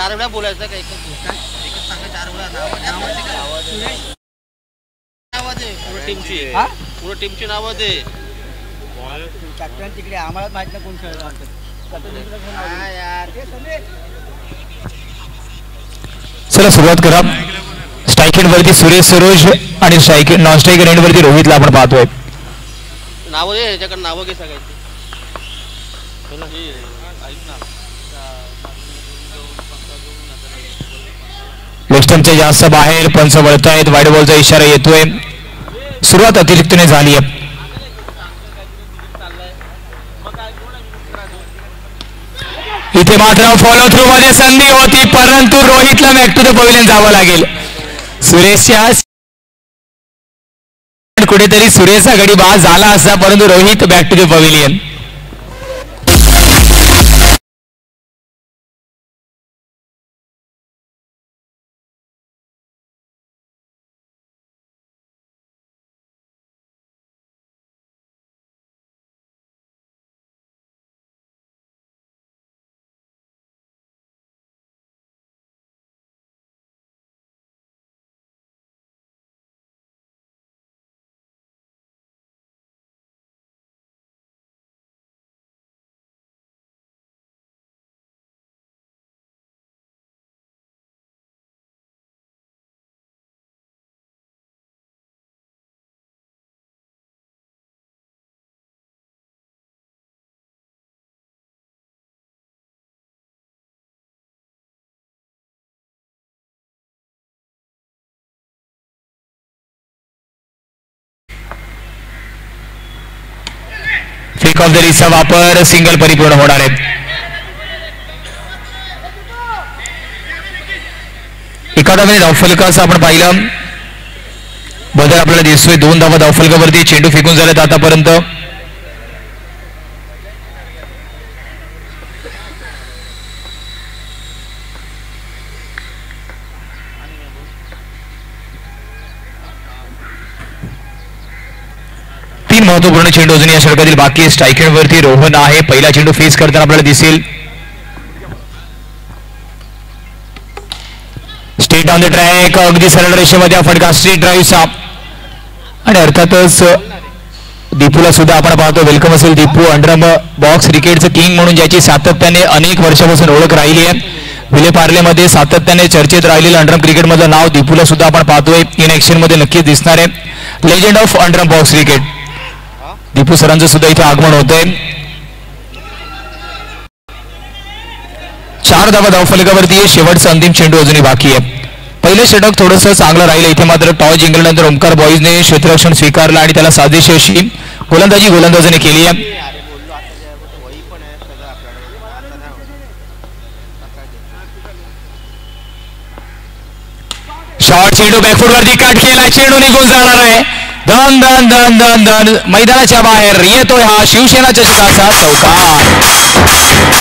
चार वेळा बोलायचं का एकच सांगा चार वेळा नाव दे पूर्ण टीमची पूर्ण टीमची नावं दे कॅप्टन तिकडे आम्हाला माहित नाही कोण खेळणार यार चला सुरुवात करा स्ट्राइक एंड वरती सुरेश सरोज आणि स्ट्राइक नॉन स्ट्राइकर एंड वरती रोहितला आपण पाहतोय नावं दे याच्याकडे नावं घे सगळ्यांची लेफ्टनचे जास्त बाहेर पंच वळतायत वाईड बॉलचा इशारा येतोय सुरुवात अतिरिक्तने झाली आहे इथे मात्र फॉलो थ्रू मध्ये संधी होती परंतु रोहितला बॅक टू द पवेलियन जावं लागेल सुरेशच्या कुठेतरी सुरेशचा गडी बाद झाला असता परंतु Rohit back to the pavilion फेक ऑफ द रिसचा वापर सिंगल परिपूर्ण होणार आहे एका धावाने धावफलक असं आपण पाहिलं बदल आपल्याला दिसतोय 2 धावा धावफलकावरती चेंडू फेकून झालेत आतापर्यंत महत्वपूर्ण चेंडू अजून या षटकातील बाकी स्ट्राइक एंड वरती रोहन आहे पहिला चेंडू फेस करताना आपल्याला दिसेल स्ट्रेट ऑन द ट्रॅक अगदी सरळ रेषेमध्ये हा फटका स्ट्रेट ड्राईव्हचा आणि अर्थातच दीपूला सुद्धा आपण पाहतो वेलकम असेल दीपू अंडरम बॉक्स क्रिकेटचं किंग म्हणून ज्याची सातत्याने अनेक वर्षापासून ओळख राहिली आहे विले पार्लेमध्ये सातत्याने चर्चेत राहिलेलं अंडरम क्रिकेटमधलं नाव दीपूला सुद्धा आपण पाहतोय इन ऍक्शन मध्ये नक्कीच दिसणार आहे legend of underarm box cricket Dipu सरांचं सुद्धा इथे आगमन होतंय 4 धावा धावफलकावरती शेवटचा अंतिम चेंडू अजूनही बाकी आहे पहिले षटक थोडंसं चांगलं राहिलं इथे मात्र टॉस जिंकल्यानंतर ओमकार बॉईजने क्षेत्ररक्षण स्वीकारलं आणि त्याला साजेशी अशी गोलंदाजाने केली आहे शॉर्ट चेंडू बॅकफूट वरती कट केला चेंडू निघून जाणार आहे धन धन धन धन धन मैदानाच्या बाहेर येतोय हा शिवसेना चषकाचा चौकार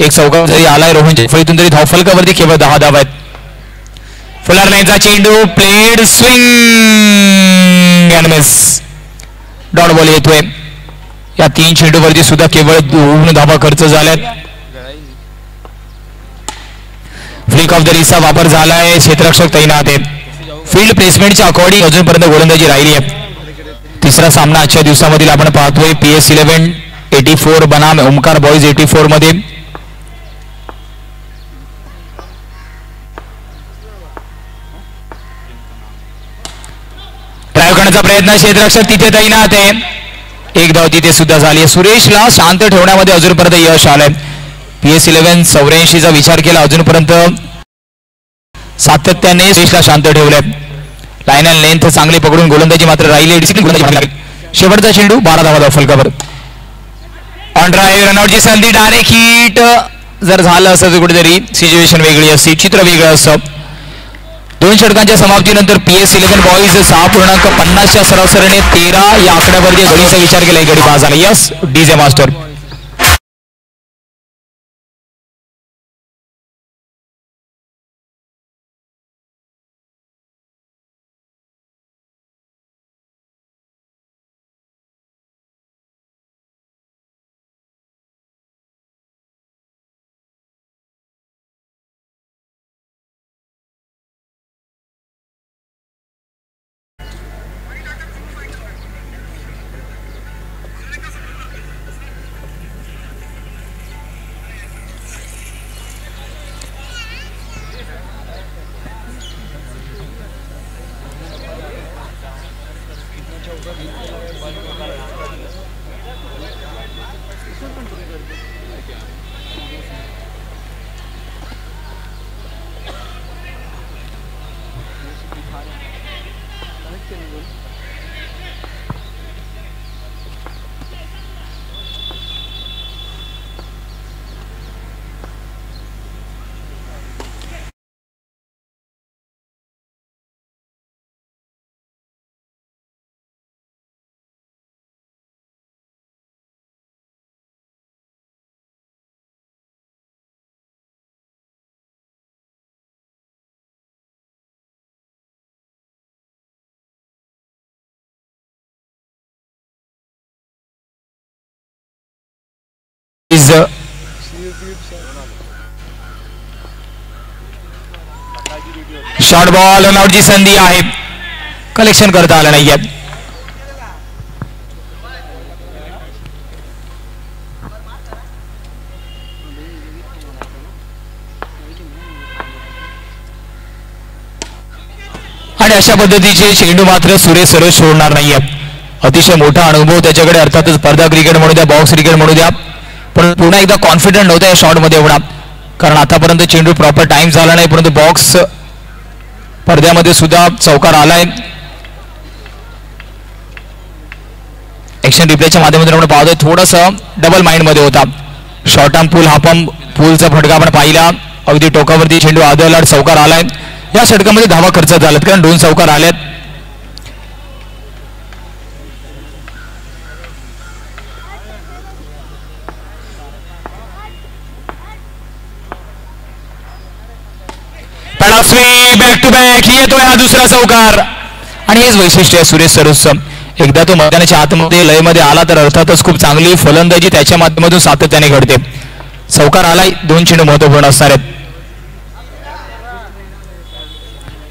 एक चौकार जरी आलाय रोहन जयफळीतून तरी धावफलकावरती केवळ 10 धावा आहेत. फुलर लाईनचा चेंडू played swing and miss. Dot ball येतोय. या 3 चेंडूवरती सुद्धा केवळ 2 धावा खर्च झाल्यात. फ्लिक ऑफ द रिसचा वापर झालाय. क्षेत्ररक्षक तैनात आहेत. फील्ड प्लेसमेंटच्या अकॉर्डिंग अजूनपर्यंत गोलंदाजी राहिली आहे. तिसरा सामना आजच्या दिवसामधील आपण पाहतोय PS11 84 बनाम ओमकार बॉईज 84 मध्ये. ड्राईव्ह करण्याचा प्रयत्न क्षेत्ररक्षक तिथे तैनात आहे. एक धाव तिथे सुद्धा झाली आहे. सुरेशला शांत ठेवण्यामध्ये अजूनपर्यंत यश आलंय. PS11 84चा विचार केला अजूनपर्यंत सातत्याने सुरेशला शांत ठेवलंय. लाईन अँड लेंथ चांगली पकडून गोलंदाजी मात्र राहिली. डिसिप्लिन गोलंदाजी. शेवटचा चेंडू 12 धावा फलकावर. ऑन ड्राईव्ह रनआउटची संधी. डायरेक्ट हिट जर झालं असं तर कुठेतरी सिच्युएशन वेगळी असते, चित्र वेगळं असतं. 2 षटकांच्या समाप्तीनंतर PS11 बॉईज 6.50च्या सरासरीने 13 या आकड्यावरती गडीचा विचार केला. गडी पास झाला. Yes DJ master. Short ball रनआउटची संधी आहे. कलेक्शन करता आलं नाहीये. आणि अशा पद्धतीचे चेंडू मात्र सुरेश सरोज सोडणार नाहीये. अतिशय मोठा अनुभव त्याच्याकडे. अर्थातच स्पर्धा क्रिकेट म्हणू द्या, बॉक्स क्रिकेट म्हणू द्या, पण पुन्हा एकदा कॉन्फिडंट नव्हता या शॉटमध्ये एवढा, कारण आतापर्यंत चेंडू प्रॉपर टाइम झाला नाही. परंतु बॉक्स पडद्यामध्ये सुद्धा चौकार आलाय. ऍक्शन रिप्लेच्या माध्यमातून आपण पाहतोय थोडंसं डबल माइंड मध्ये होता. Short arm pull, half arm पूलचा फटका आपण पाहिला. अगदी टोकावरती चेंडू आदळला, चौकार आलाय. या षटकामध्ये धावा खर्च झाल्यात कारण 2 चौकार आल्यात. बॅक टू बॅक येतोय हा दुसरा चौकार. आणि हेच वैशिष्ट्य आहे सुरेश सरोजचं. एकदा तो मैदानाच्या आतमध्ये लयमध्ये आला तर अर्थातच खूप चांगली फलंदाजी त्याच्या माध्यमातून सातत्याने घडते. चौकार आलाय. 2 चेंडू महत्वपूर्ण असणार आहेत.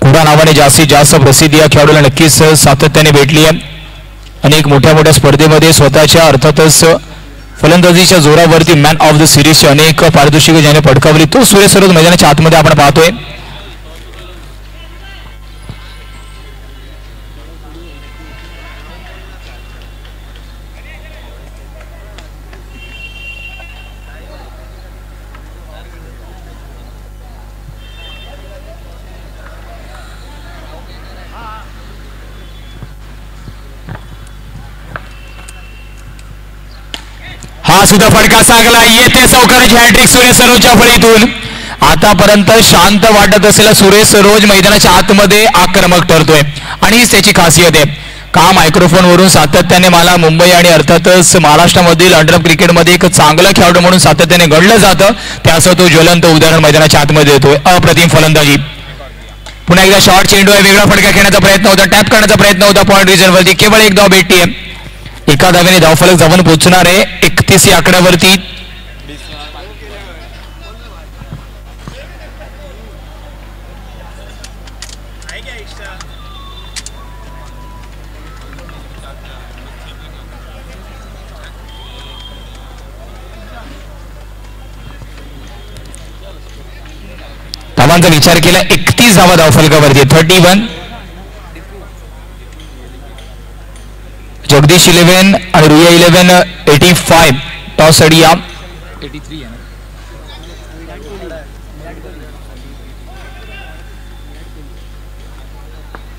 कुडा नावाने जास्तीत जास्त प्रसिद्धी या खेळाडूला नक्कीच सातत्याने भेटली आहे. अनेक मोठ्या मोठ्या स्पर्धेमध्ये स्वतःच्या अर्थातच फलंदाजीच्या जोरावरती मॅन ऑफ द सिरीजची अनेक पारितोषिके ज्याने पटकावली तो सुरेश सरोज मैदानाच्या आतमध्ये आपण पाहतोय. हा सुद्धा फटका चांगला येते. चौकाराची हॅट्रिक सुरेश सरोजच्या फळीतून. आतापर्यंत शांत वाटत असलेला सुरेश सरोज मैदानाच्या आतमध्ये आक्रमक ठरतोय आणि हीच त्याची खासियत आहे. का मायक्रोफोनवरून सातत्याने मला मुंबई आणि अर्थातच महाराष्ट्रामधील अंडरअप क्रिकेटमध्ये एक चांगला खेळाडू म्हणून सातत्याने घडलं जातं, त्याचं तो ज्वलंत उदाहरण मैदानाच्या आतमध्ये येतोय. अप्रतिम फलंदाजी. पुन्हा एकदा शॉर्ट चेंडू आहे, वेगळा फटका खेळण्याचा प्रयत्न होता, टॅप करण्याचा प्रयत्न होता पॉईंट रिजनवरती. केवळ एक धाव भेटतीये. एका धावेने धावफलक जाऊन पोहोचणार आहे 31 या आकड्यावरती. धावांचा विचार केला 31 धावा धावफलकावरती. 31. जगदीश 11 आणि रुया 11 85. टॉस अडिया 83 आहे.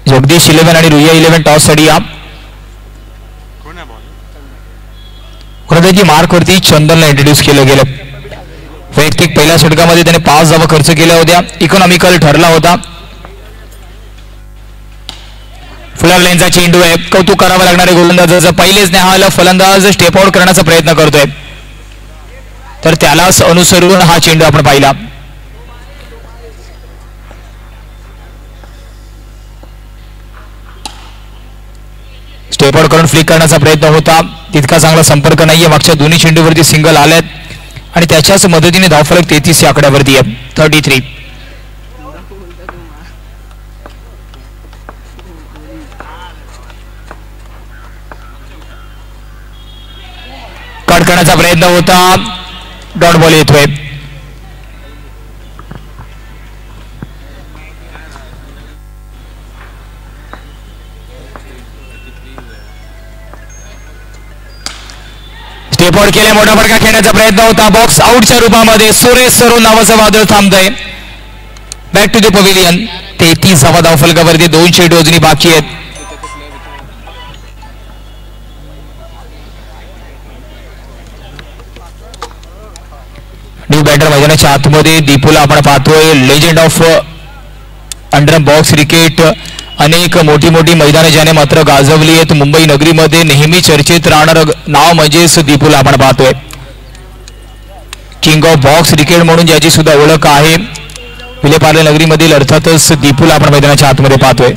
जगदीश 11 आणि रुया 11 टॉस अडिया. कोणत्याची मार्कवरती चंदनला इंट्रोड्यूस केलं गेलं. वैयक्तिक पहिल्या षटकामध्ये त्याने 5 धावा खर्च केल्या होत्या. इकॉनॉमिकल ठरला होता. फुलर लाईनचा चेंडू आहे. कौतुक करावं लागणारे गोलंदाजाचा पहिलेच नेहाल फलंदाज स्टेप आउट करण्याचा प्रयत्न करतोय, तर त्यालाच अनुसरून हा चेंडू आपण पाहिला. स्टेप आउट करून फ्लिक करण्याचा प्रयत्न होता, तितका चांगला संपर्क नाहीये. मागच्या दोन्ही चेंडूवरती सिंगल आलेत आणि त्याच्याच मदतीने धावफलक 33 या आकड्यावरती आहे. 33. कट करण्याचा प्रयत्न होता, डॉट बॉल येतोय. स्टेप आउट केले, मोठा फटका खेळण्याचा प्रयत्न होता. बॉक्स आउटच्या रूपामध्ये सुरेश सरोन नावाचं वादळ थांबतंय. Back to the pavilion. 33 धावा धावफलकावरती. 2 चेंडू अजूनही बाकी आहेत. न्यू बॅटर मैदानाच्या आतमध्ये दीपूला आपण पाहतोय. Legend of under box cricket. अनेक मोठी मोठी मैदाने ज्याने मात्र गाजवली आहेत. मुंबई नगरीमध्ये नेहमी चर्चेत राहणारं नाव म्हणजेच दीपूला आपण पाहतोय. किंग ऑफ बॉक्स क्रिकेट म्हणून ज्याची सुद्धा ओळख आहे. विलेपार्ले नगरीमधील अर्थातच दीपूला आपण मैदानाच्या आतमध्ये पाहतोय.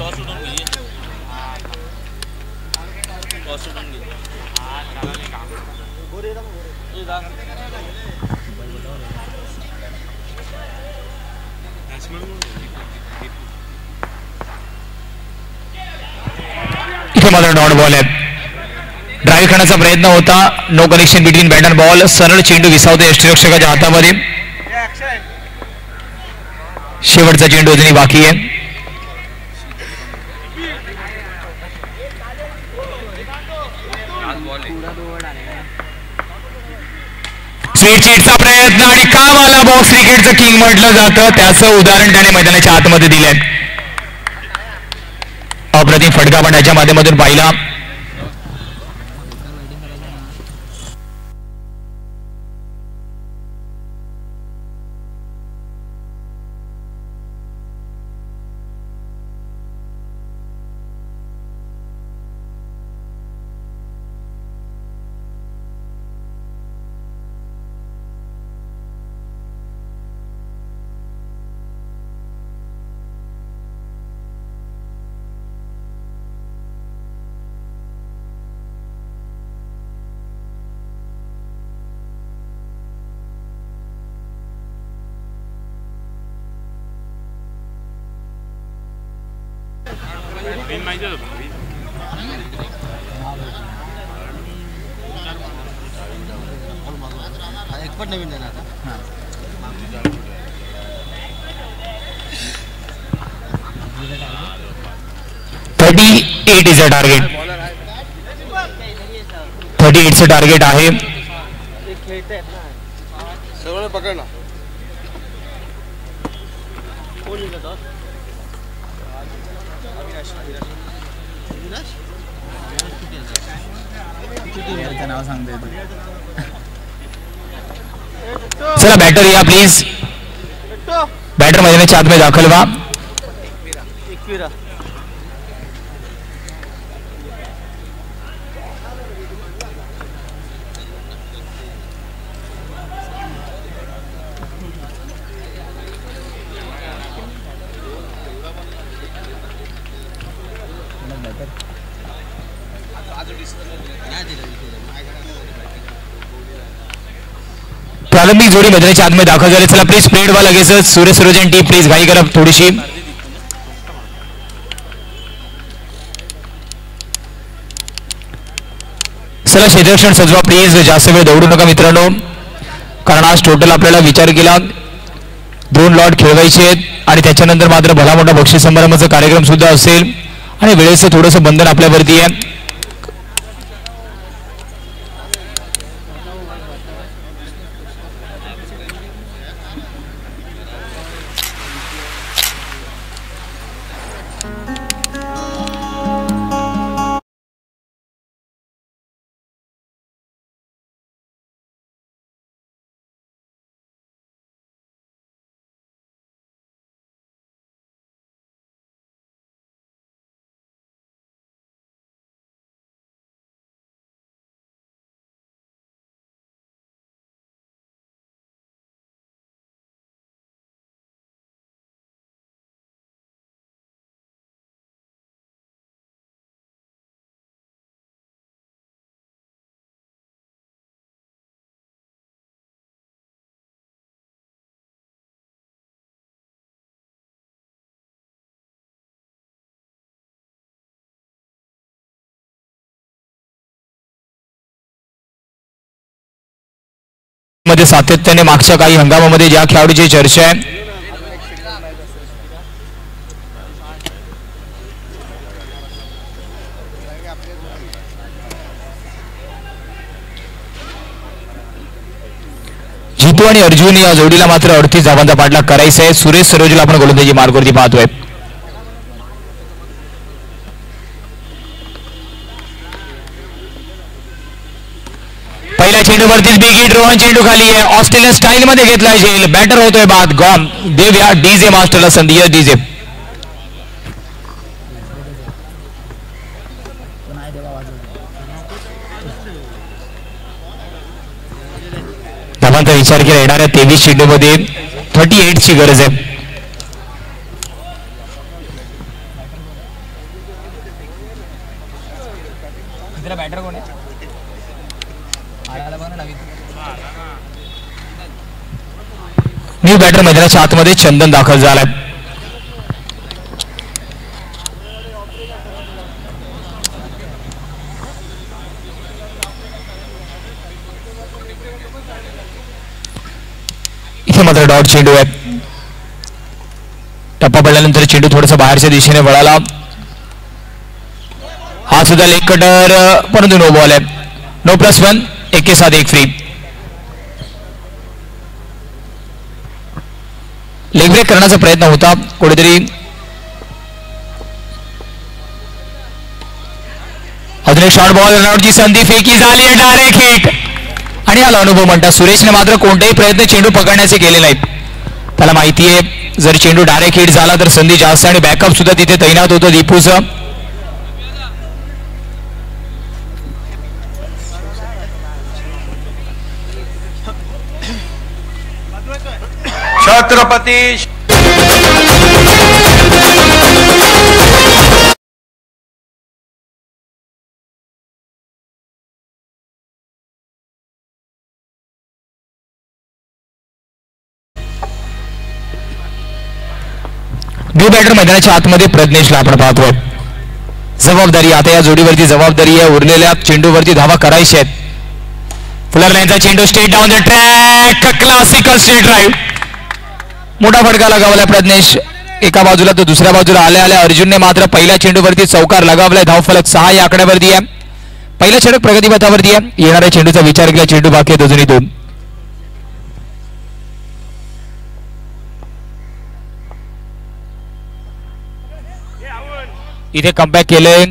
इथे मात्र डॉट बॉल आहे. ड्राईव्ह करण्याचा प्रयत्न होता. No connection between bat and ball. सरळ चेंडू विसावतो यष्टिरक्षकाच्या हातामध्ये. शेवटचा चेंडू अजूनही बाकी आहे. स्वीट चीटचा प्रयत्न आणि काम आला. बॉक्स क्रिकेटचं किंग म्हटलं जातं, त्याचं उदाहरण त्याने मैदानाच्या आतमध्ये दिलंय. अप्रतिम फटका पण त्याच्या माध्यमातून पाहिला. पण नवीन आहे ना आता. 38 इज अ टार्गेट. 38 चं टार्गेट आहे. सगळं पकड ना. नाव सांगतो. चला बॅटर या प्लीज. बॅटर मैदानाच्या आतमध्ये दाखल व्हा. प्रारंभिक जोडी मैदानाच्या आतमध्ये दाखल झाली. चला प्लीज स्प्रेड व्हा लगेचच. सुरेश सरोजन टीम प्लीज घाई करा थोडीशी. चला क्षेत्ररक्षण सजवा प्लीज. जास्त वेळ दौडू नका मित्रांनो, कारण आज टोटल आपल्याला विचार केला 2 लॉट खेळवायचे आहेत आणि त्याच्यानंतर मात्र भला मोठा बक्षीस समारंभाचा कार्यक्रम सुद्धा असेल आणि वेळेचं थोडंसं बंधन आपल्यावरती आहे. मध्ये सातत्याने मागच्या काही हंगामामध्ये ज्या खेळाडूची चर्चा आहे जितू आणि अर्जुन या जोडीला मात्र 38 धावांचा पाठलाग करायचा आहे. सुरेश सरोजला आपण गोलंदाजी मार्गवरती पाहतोय. पहिल्या चेंडूवरतीच बिग हिट. रोहन चेंडू खाली आहे. ऑस्ट्रेलियन स्टाईल मध्ये घेतलाय झेल. बॅटर होतोय बाद. गॉन देव्या डीजे मास्टरला संधी आहे. डीजे धावांचा विचार केला येणाऱ्या 23 चेंडूमध्ये 38 ची गरज आहे. बॅटर कोण आहे? न्यू बॅटर मैदानाच्या आतमध्ये चंदन दाखल झालाय. इथे मात्र डॉट चेंडू आहे. टप्पा पडल्यानंतर चेंडू थोडासा बाहेरच्या दिशेने वळाला. हा सुद्धा लेग कटर परंतु नो बॉल आहे. नो +1. 1 के साथ 1 फ्री. लेग ब्रेक करण्याचा प्रयत्न होता कुठेतरी. अजून एक शॉर्ट बॉल. रनआउटची संधी फेकी झाली आहे. डायरेक्ट हिट आणि आला अनुभव म्हणतात. सुरेशने मात्र कोणतेही प्रयत्न चेंडू पकडण्याचे केले नाहीत. त्याला माहिती आहे जर चेंडू डायरेक्ट हिट झाला तर संधी जास्त आणि बॅकअप सुद्धा तिथे तैनात होतं दीपूचं. छत्रपती न्यू बॅटर मैदानाच्या आतमध्ये प्रज्ञेशला आपण पाहतोय. जबाबदारी आता या जोडीवरती जबाबदारी आहे. उरलेल्या चेंडूवरती धावा करायच्या आहेत. फुलर लाईनचा चेंडू straight down the track. Classical straight drive. मोठा फटका लगावलाय प्रज्ञेश. एका बाजूला तर दुसऱ्या बाजूला आल्या आल्या अर्जुनने मात्र पहिल्या चेंडूवरती चौकार लगावलाय. धावफलक 6 या आकड्यावरती आहे. पहिला षटक प्रगतीपथावरती आहे. येणाऱ्या चेंडूचा विचार केला. चेंडू बाकी आहेत अजूनही 2. इथे कमबॅक केलंय.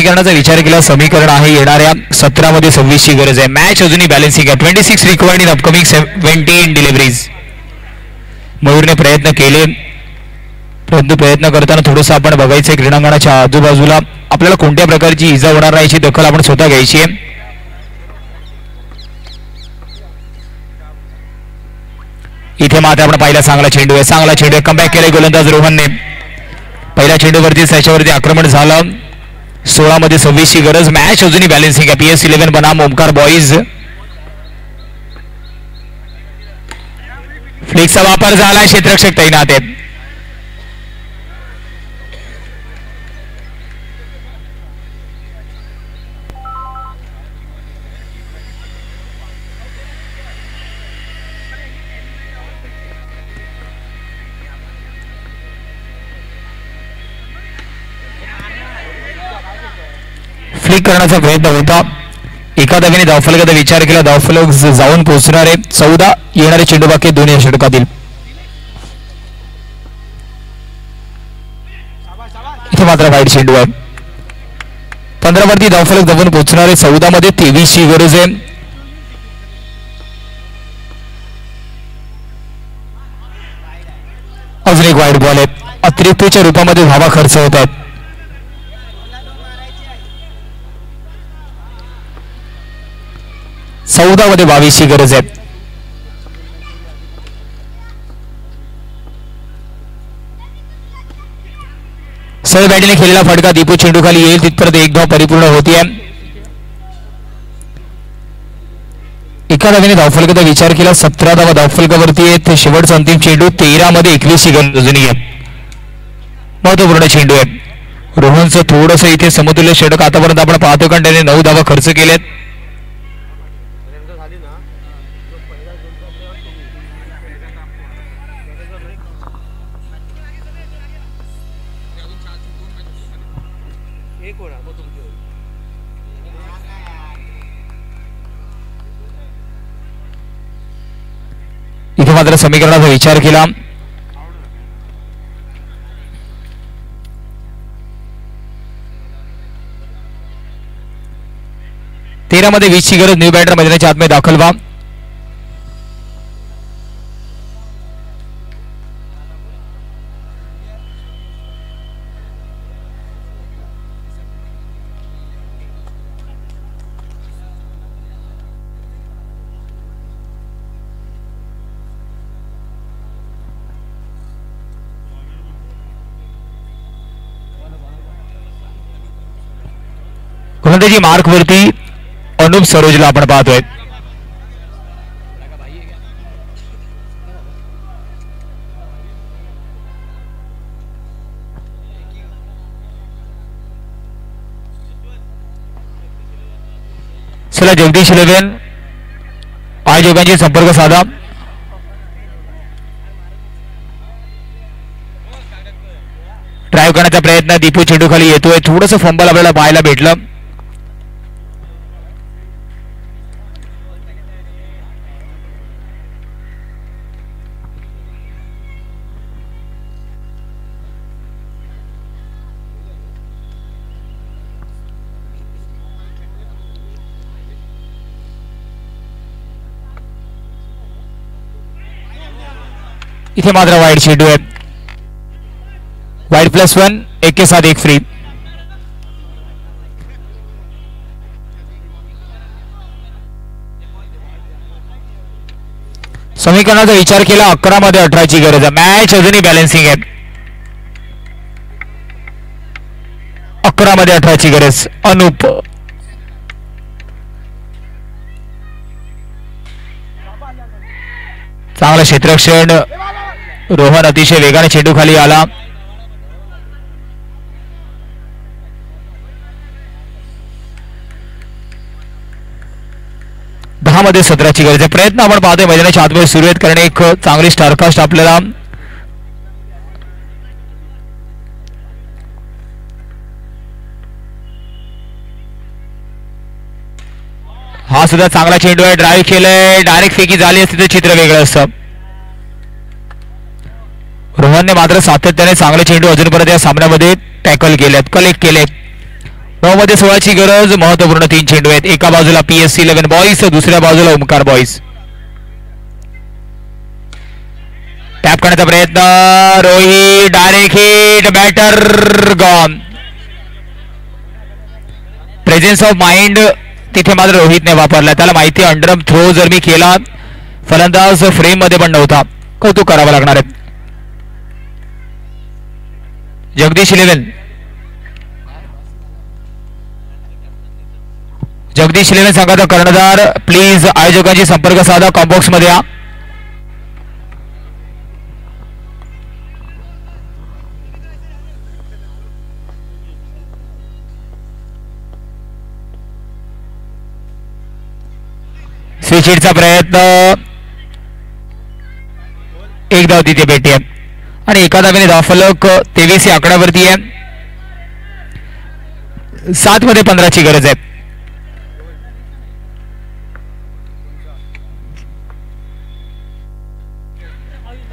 समीकरणाचा विचार केला समीकरण आहे येणाऱ्या 17 मध्ये 26 ची गरज आहे. मॅच अजूनही बॅलन्सिंग आहे. 26 रिक्वायर्ड इन अपकमिंग 17 डिलिव्हरीज. मयूरने प्रयत्न केले, परंतु प्रयत्न करताना थोडंसं आपण बघायचं क्रीडांगणाच्या आजूबाजूला आपल्याला कोणत्या प्रकारची इजा होणार नाही याची दखल आपण स्वतः घ्यायची आहे. इथे मात्र आपण पहिला चांगला चेंडू आहे, कमबॅक केलाय गोलंदाज रोहनने. पहिल्या चेंडूवरती त्याच्यावरती आक्रमण झालं. 16 मध्ये 26 ची गरज. मॅच अजूनही बॅलन्सिंग आहे. PS11 बनाम ओमकार बॉईज. फ्लिकचा वापर झाला, क्षेत्ररक्षक तैनात आहेत. फ्लिक करण्याचा प्रयत्न होता. एका धावेने धावफलकाचा विचार केला. धावफलक जाऊन पोहोचणार आहे. 14 येणारे चेंडू बाकी दोन्ही षटकातील. इथे मात्र वाईट चेंडू आहे. 15 वरती धावफलक जाऊन पोहोचणार आहे. 14 मध्ये 23 ची गरज आहे. अजून एक वाईट बॉल आहे. अतिरिक्तच्या रूपामध्ये धावा खर्च होतात. 14 मध्ये 22 ची गरज आहे. सरळ बॅटीने खेळलेला फटका दीपू चेंडू खाली येईल तिथपर्यंत एक धाव परिपूर्ण होतीये. एका धावेने धावफलकाचा विचार केला. 17 धावा धावफलकावरती आहेत. शेवटचा अंतिम चेंडू 13 मध्ये 21 ची गरज अजूनही आहे. महत्वपूर्ण चेंडू आहे. रोहनचं थोडंसं इथे समतुल्य षटक आतापर्यंत आपण पाहतो कारण त्याने 9 धावा खर्च केलेत. इथे मात्र समीकरणाचा विचार केला. तेरा मध्ये 20 ची गरज. न्यू बॅटर मैदानाच्या आतमध्ये दाखल व्हा. गोलंदाजी मार्क वरती अनुप सरोजला आपण पाहतोय. चला जगदीश 11 आयोजकांशी संपर्क साधा. ड्राईव्ह करण्याचा प्रयत्न. दीपू चेंडू खाली येतोय. थोडंसं फंबल आपल्याला पाहायला भेटलं. इथे मात्र वाईड चेंडू आहे. वाईड +1 1 के साथ 1 फ्री. समीकरणाचा विचार केला. 11 मध्ये 18 ची गरज आहे. मॅच अजूनही बॅलन्सिंग आहे. 11 मध्ये 18 ची गरज. अनुप चांगला क्षेत्ररक्षण. रोहन अतिशय वेगाने चेंडू खाली आला. मध्ये 17 ची गरज आहे. प्रयत्न आपण पाहतोय मैदानाच्या आतमध्ये सुरू आहेत कारण एक चांगली स्टारकास्ट आपल्याला हा सुद्धा चांगला चेंडू आहे. ड्राईव्ह केलंय. डायरेक्ट फेकी झाली असती तर चित्र वेगळं असतं. रोहनने मात्र सातत्याने चांगले चेंडू अजूनपर्यंत या सामन्यामध्ये टॅकल केलेत, कलेक्ट केलेत. 9 मध्ये 16ची गरज. महत्वपूर्ण 3 चेंडू आहेत. एका बाजूला PSC 11 बॉईज, दुसऱ्या बाजूला ओमकार बॉईज. टॅप करण्याचा प्रयत्न. Rohit direct hit. Batter gone. Presence of mind तिथे मात्र रोहितने वापरला. त्याला माहिती अंडरम थ्रो जर मी केला फलंदाज फ्रेम मध्ये पण नव्हता. कौतुक करावं लागणार आहे. जगदीश 11 संघाचा कर्णधार प्लीज आयोजकांची संपर्क साधा. कॉम्बॉक्स मध्ये या. स्विच हिटचा प्रयत्न. एक धाव तिथे भेटी आहे आणि एका धावेने धावफलक 23 या आकड्यावरती आहे. 7 मध्ये 15ची गरज आहे.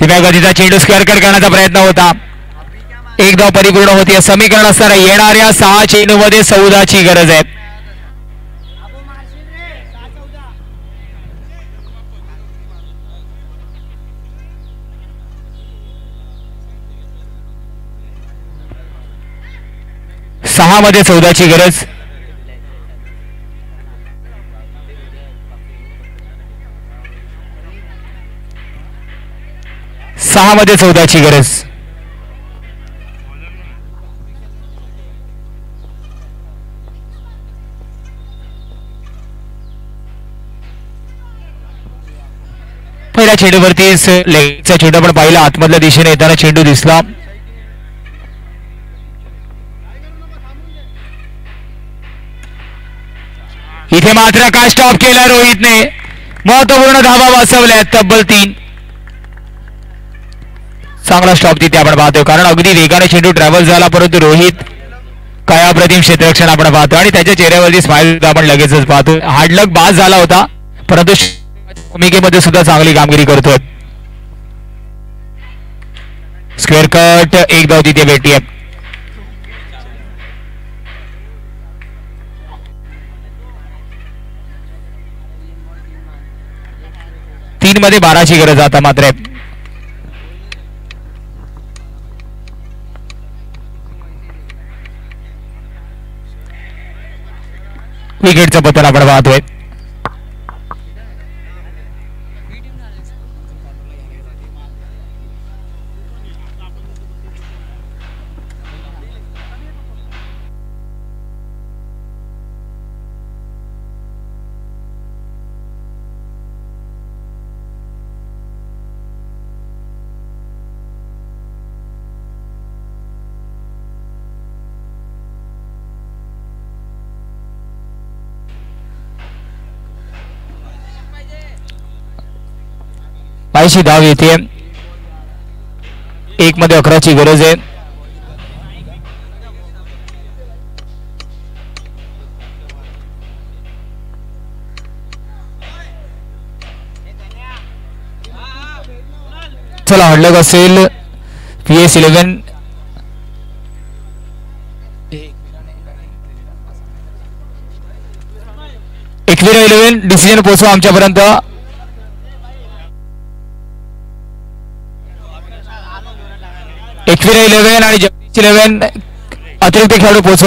तिव्या गतीचा चेंडू स्क्वेअर कट करण्याचा प्रयत्न होता. एक धाव परिपूर्ण होती. समीकरण असताना येणाऱ्या 6 चेंडूमध्ये 14ची गरज आहे. सहा मध्ये 14ची गरज. सहा मध्ये 14ची गरज. पहिल्या चेंडूवरतीच लेगचा चेंडू पण पाहिला. आतमधल्या दिशेने येताना चेंडू दिसला. इथे मात्र काय स्टॉप केला रोहितने. महत्वपूर्ण धावा वाचवल्या. तब्बल 3. चांगला स्टॉप तिथे आपण पाहतोय कारण अगदी वेगाने चेंडू ट्रॅव्हल झाला परंतु रोहित काय अप्रतिम क्षेत्ररक्षण आपण पाहतो आणि त्याच्या चेहऱ्यावरती स्माइल आपण लगेचच पाहतो. हार्डलक बाज झाला होता परंतु भूमिकेमध्ये सुद्धा चांगली कामगिरी करतोय. Square cut. एक धाव तिथे भेटी आहे. तीन मध्ये 12ची गरज आता मात्र. विकेटचं पतन आपण पाहतोय. पायशी धाव येते. 1 मध्ये 11ची गरज आहे. चला हडलक असेल. PS 11 एकविरा 11 डिसिजन पोहोचवा आमच्यापर्यंत. एकविरा 11 आणि जगदीश 11 अतिरिक्त खेळाडू पोहोचवा.